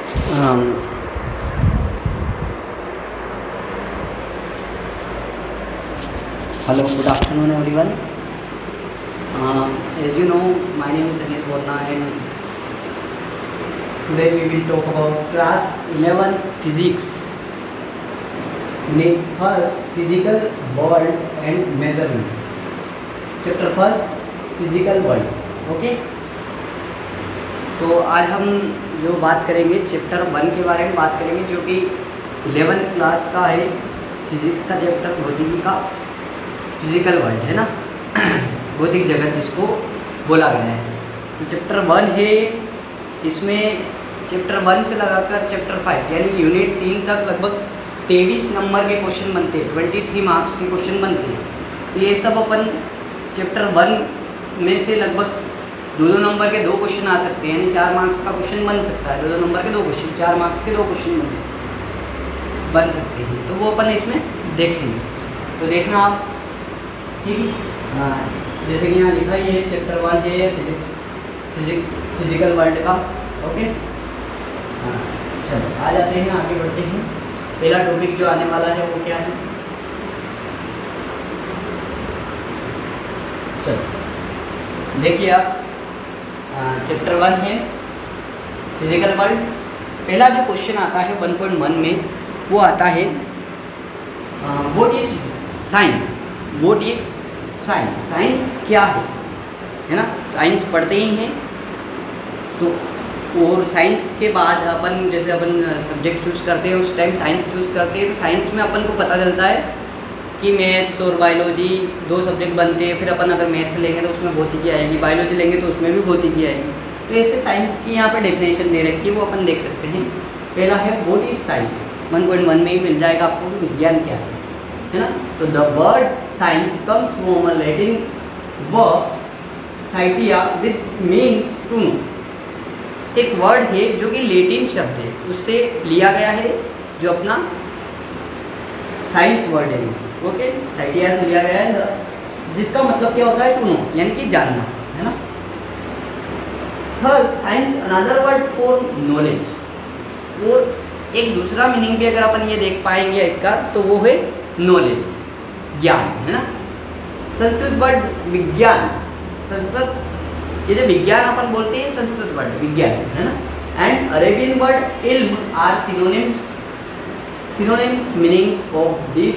Um, Hello, good afternoon, everyone. As you know, my name is Anil Borna, and today we will talk about class 11 physics. First, physical world and measurement. Chapter first, physical world. Okay. तो आज हम जो बात करेंगे chapter 1 के बारे में बात करेंगे, जो कि 11th क्लास का है, फिजिक्स का चैप्टर, भौतिकी का फिजिकल वर्ल्ड है ना, भौतिक जगत जिसको बोला गया है। तो चैप्टर 1 है, इसमें चैप्टर 1 से लगाकर चैप्टर 5 यानी यूनिट 3 तक लगभग 23 नंबर के क्वेश्चन बनते हैं, 23 मार्क्स के क्वेश्चन बनते हैं। तो ये सब अपन चैप्टर 1 में से लगभग 2-2 नंबर के 2 क्वेश्चन आ सकते हैं, यानी 4 मार्क्स का क्वेश्चन बन सकता है। 2-2 नंबर के 2 क्वेश्चन, 4 मार्क्स के 2 क्वेश्चन बन सकते हैं। तो वो अपन इसमें देखेंगे, तो देखना आप, ठीक है। जैसे कि यहाँ लिखा ही है, चैप्टर 1 है फिजिकल वर्ल्ड का। ओके, चलो आ जाते हैं, आगे बढ़ते हैं। पहला टॉपिक जो आने वाला है वो क्या है, चलो देखिए आप। चैप्टर 1 है फिजिकल वर्ल्ड। पहला जो क्वेश्चन आता है 1.1 में, वो आता है what is science. What is science, science क्या है ना। साइंस पढ़ते ही हैं तो, और साइंस के बाद अपन जैसे अपन सब्जेक्ट चूज़ करते हैं, उस टाइम साइंस चूज़ करते हैं, तो साइंस में अपन को पता चलता है कि मैथ्स और बायोलॉजी 2 सब्जेक्ट बनते हैं। फिर अपन अगर मैथ्स लेंगे तो उसमें भौतिकी आएगी, बायोलॉजी लेंगे तो उसमें भी भौतिकी आएगी। तो ऐसे साइंस की यहाँ पर डेफिनेशन दे रखी है, वो अपन देख सकते हैं। पहला है व्हाट इज साइंस, 1.1 में ही मिल जाएगा आपको, विज्ञान क्या है ना। तो the word science comes from a Latin verb scientia with means to know. एक वर्ड है जो कि लैटिन शब्द है, उससे लिया गया है, जो अपना साइंस वर्ड है। ओके, साइटिया से लिया गया है, जिसका मतलब क्या होता है, टू नो, यानी कि जानना, है ना। Third, science another word for knowledge. और एक दूसरा मीनिंग भी अगर अपन ये देख पाएंगे इसका, तो वो है नॉलेज, ज्ञान, है ना। संस्कृत वर्ड विज्ञान, संस्कृत ये जो विज्ञान अपन बोलते हैं, संस्कृत वर्ड विज्ञान, है ना। एंड अरेबियन वर्ड इल्म are synonyms meanings of this.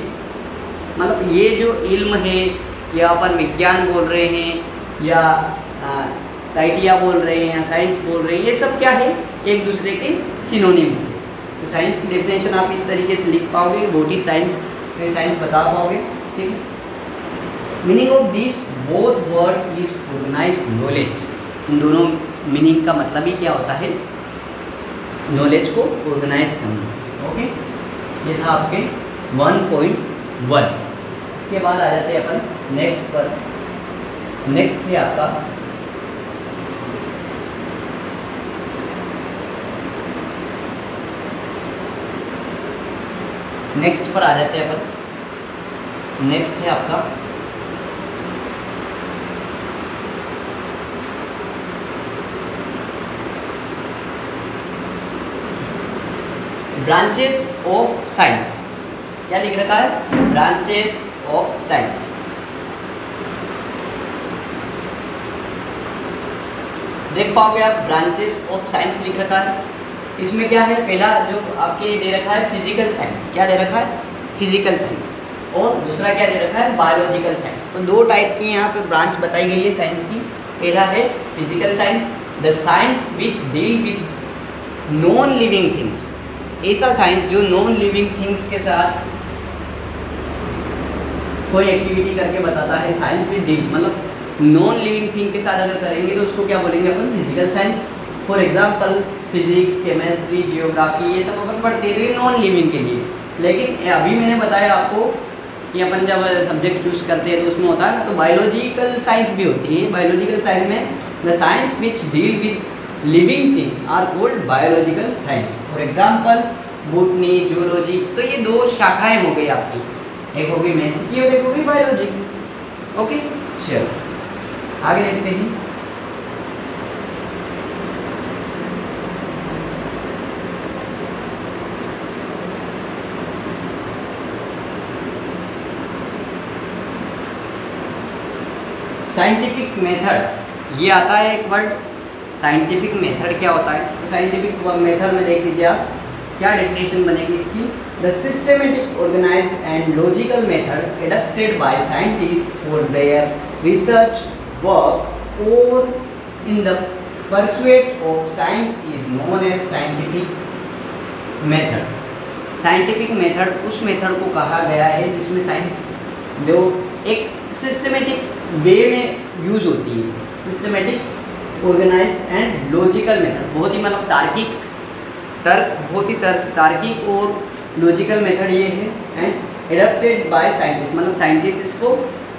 मतलब ये जो इल्म है, या अपन विज्ञान बोल रहे हैं, या साइटिया बोल रहे हैं, या साइंस बोल रहे हैं, ये सब क्या है, एक दूसरे के सिनोनिम्स है। तो साइंस की डेफिनेशन आप इस तरीके से लिख पाओगे, व्हाट इज साइंस, तो साइंस बता पाओगे, ठीक है। Meaning of this both word is organised knowledge. इन दोनों मीनिंग का मतलब ही क्या होता है, नॉलेज को ऑर्गेनाइज करना। ओके, ये था आपके 1.1। इसके बाद आ जाते हैं अपन नेक्स्ट पर। नेक्स्ट है आपका नेक्स्ट पर आ जाते हैं अपन। नेक्स्ट है आपका ब्रांचेस ऑफ साइंस। क्या लिख रखा है, ब्रांचेस ऑफ साइंस। देख पाओगे आप, ब्रांचेस ऑफ साइंस लिख रखा है। इसमें क्या है, पहला जो आपके दे रखा है फिजिकल साइंस, क्या दे रखा है, फिजिकल साइंस, और दूसरा क्या दे रखा है, बायोलॉजिकल साइंस। तो 2 टाइप की यहाँ पे ब्रांच बताई गई है साइंस की। पहला है physical science, the science which deal with non living things. ऐसा साइंस जो नॉन लिविंग थिंग्स के साथ कोई एक्टिविटी करके बताता है। साइंस विद डील मतलब नॉन लिविंग थिंग के साथ अगर करेंगे तो उसको क्या बोलेंगे अपन, physical science. For example physics, chemistry, geography, ये सब अपन पढ़ते हैं नॉन लिविंग के लिए। लेकिन अभी मैंने बताया आपको कि अपन जब सब्जेक्ट चूज करते हैं तो उसमें होता है ना, तो बायोलॉजिकल साइंस भी होती है। बायोलॉजिकल साइंस में the science which deal with living thing are called biological science. For example botany, zoology. तो ये 2 शाखाएं हो गई आपकी, एक होगी मैथ्स की और एक होगी बायोलॉजी की। ओके, चलो आगे देखते हैं। साइंटिफिक मेथड, ये आता है एक वर्ड साइंटिफिक मेथड क्या होता है। तो साइंटिफिक मेथड में देख लीजिए आप क्या डेफिनेशन बनेगी इसकी, the systematic organised and logical method adapted by scientist for their research work और in the pursuit of science is known as scientific method. Scientific method उस मेथड को कहा गया है जिसमें साइंस जो एक सिस्टमेटिक वे में यूज होती है। Systematic organised and logical method, बहुत ही मतलब तार्किक और लॉजिकल मेथड ये है। एंड एडप्टेड बाय साइंटिस्ट, मतलब साइंटिस्ट इसको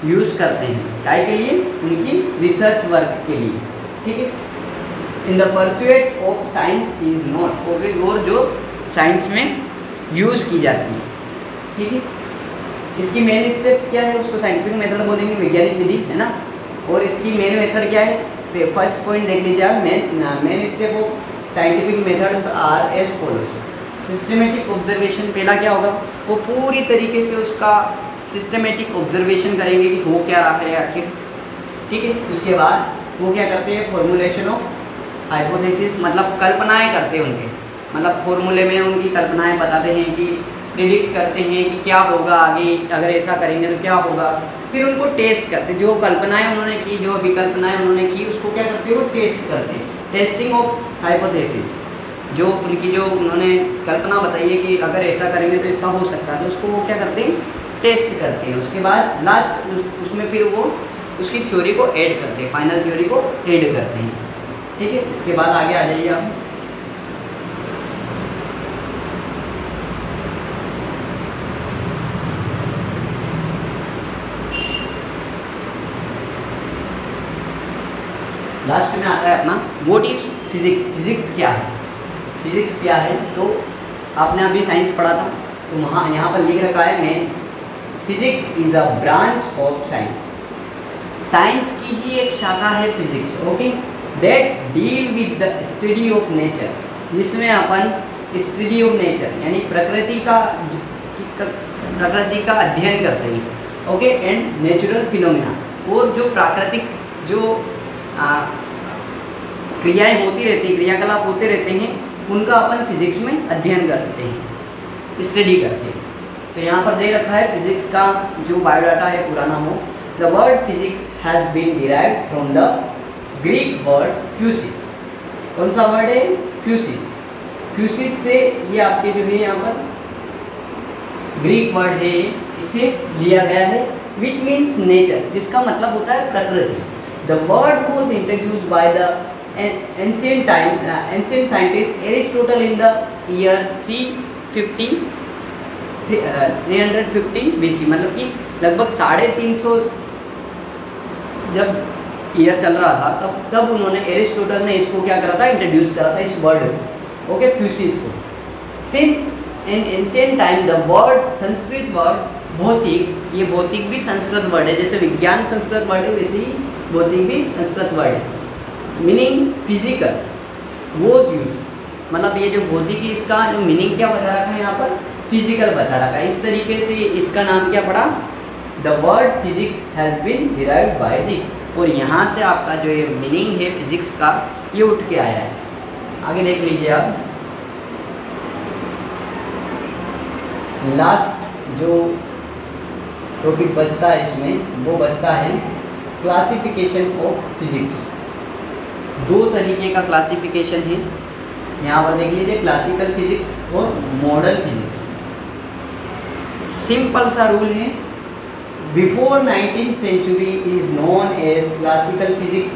यूज़ करते हैं क्या के लिए, उनकी रिसर्च वर्क के लिए, ठीक है। इन the pursuit of science is not, और जो साइंस में यूज़ की जाती है, ठीक है। इसकी मेन स्टेप्स क्या है, उसको साइंटिफिक मेथड बोलेंगे, वैज्ञानिक विधि है ना। और इसकी मेन मेथड क्या है, फर्स्ट पॉइंट देख लीजिए आप, main step of scientific methods are as follows. Systematic observation, पहला क्या होगा, वो पूरी तरीके से उसका सिस्टमेटिक ऑब्जर्वेशन करेंगे कि हो क्या रहा है आखिर, ठीक है। उसके बाद वो क्या करते हैं, फॉर्मुलेशन ऑफ हाइपोथेसिस, मतलब कल्पनाएं करते हैं उनके, मतलब फॉर्मूले में उनकी कल्पनाएं बताते हैं कि प्रिडिक्ट करते हैं कि क्या होगा आगे, अगर ऐसा करेंगे तो क्या होगा। फिर उनको टेस्ट करते, जो कल्पनाएं उन्होंने की, जो विकल्पनाएं उन्होंने की, उसको क्या करते हैं, वो टेस्ट करते हैं। टेस्टिंग ऑफ हाइपोथेसिस, जो उनकी जो उन्होंने कल्पना बताई है कि अगर ऐसा करेंगे तो ऐसा हो सकता है, तो उसको वो क्या करते हैं, टेस्ट करते हैं। उसके बाद लास्ट उसमें फिर वो उसकी थ्योरी को ऐड करते हैं, फाइनल थ्योरी को ऐड करते हैं, ठीक है। इसके बाद आगे आ जाइए आप। लास्ट में आता है अपना व्हाट इज फिजिक्स। फिजिक्स क्या है, फिजिक्स क्या है, तो आपने अभी साइंस पढ़ा था, तो वहाँ यहाँ पर लिख रखा है main, physics is a branch of science. Science की ही एक शाखा है physics, okay, that deal with the study of nature, जिसमें अपन स्टडी ऑफ नेचर यानी प्रकृति का अध्ययन करते हैं, ओके, एंड नेचुरल फिनोमिना, और जो प्राकृतिक जो क्रियाएं होती रहती हैं, क्रियाकलाप होते रहते हैं, उनका अपन फिजिक्स में अध्ययन करते हैं, स्टडी करते हैं। तो यहाँ पर दे रखा है फिजिक्स का जो बायोडाटा है, पूरा नाम हो, the word physics has been derived from the Greek word physis. कौन सा वर्ड है, फ्यूसिस। फ्यूसिस से ये आपके जो है यहाँ पर ग्रीक वर्ड है, इसे लिया गया है, विच मीन्स नेचर, जिसका मतलब होता है प्रकृति। The word was introduced by the ancient scientist Aristotle in the year 350 BC, मतलब कि लगभग 350 जब ईयर चल रहा था, तब उन्होंने एरिस्टोटल ने इसको क्या करा था, इंट्रोड्यूस करा था इस वर्ड को, ओके, फ्यूसिस को। Since in ancient time the word, Sanskrit word भौतिक, ये भौतिक भी संस्कृत वर्ड है, जैसे विज्ञान संस्कृत वर्ड है वैसे ही भौतिक भी संस्कृत वर्ड है। मीनिंग फिजिकल वॉज यूज, मतलब ये जो भौतिकी, इसका जो मीनिंग क्या बता रखा है यहाँ पर, फिजिकल बता रखा है। इस तरीके से इसका नाम क्या पड़ा, the word physics has been derived by this, और यहाँ से आपका जो ये मीनिंग है फिजिक्स का, ये उठ के आया है। आगे देख लीजिए आप, लास्ट जो टॉपिक बचता है इसमें, वो बचता है क्लासिफिकेशन ऑफ फिजिक्स। दो तरीके का क्लासिफिकेशन है, यहाँ पर देख लीजिए, क्लासिकल फिजिक्स और मॉडर्न फिजिक्स। सिंपल सा रूल है, before 19th century is known as classical physics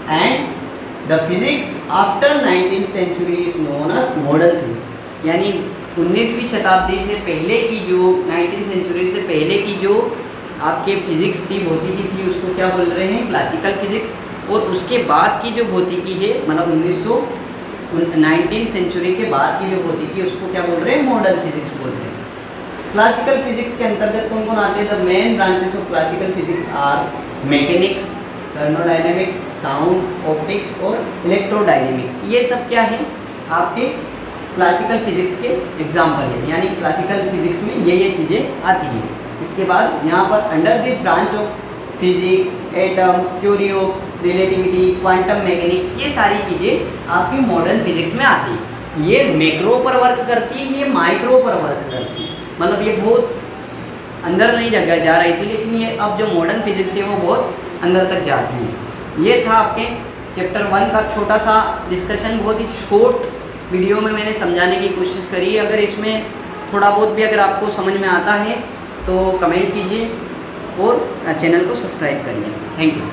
and the physics after 19th century is known as modern physics. यानी 19वीं शताब्दी से पहले की जो 19th सेंचुरी से पहले की जो आपके फिजिक्स थी, भौतिकी थी, उसको क्या बोल रहे हैं, क्लासिकल फिजिक्स। और उसके बाद की जो भौतिकी है, मतलब 19th सेंचुरी के बाद की जो भौतिकी है, उसको क्या बोल रहे हैं, मॉडर्न फिजिक्स बोल रहे हैं। क्लासिकल फिजिक्स के अंतर्गत कौन कौन आते हैं, the main branches of classical physics are mechanics, thermodynamic, sound, optics और इलेक्ट्रोडायनेमिक्स। ये सब क्या है, आपके क्लासिकल फिजिक्स के एग्जाम्पल है, यानी क्लासिकल फिजिक्स में ये चीज़ें आती हैं। इसके बाद यहाँ पर under this branch of physics, atoms, theory of relativity, quantum mechanics, ये सारी चीज़ें आपकी मॉडर्न फिजिक्स में आती है। ये मैक्रो पर वर्क करती है, ये माइक्रो पर वर्क करती है, मतलब ये बहुत अंदर नहीं जा रही थी, लेकिन ये अब जो मॉडर्न फिजिक्स है वो बहुत अंदर तक जाती है। ये था आपके चैप्टर 1 का छोटा सा डिस्कशन, बहुत ही छोट वीडियो में मैंने समझाने की कोशिश करी। अगर इसमें थोड़ा बहुत भी अगर आपको समझ में आता है तो कमेंट कीजिए और चैनल को सब्सक्राइब करिए। Thank you.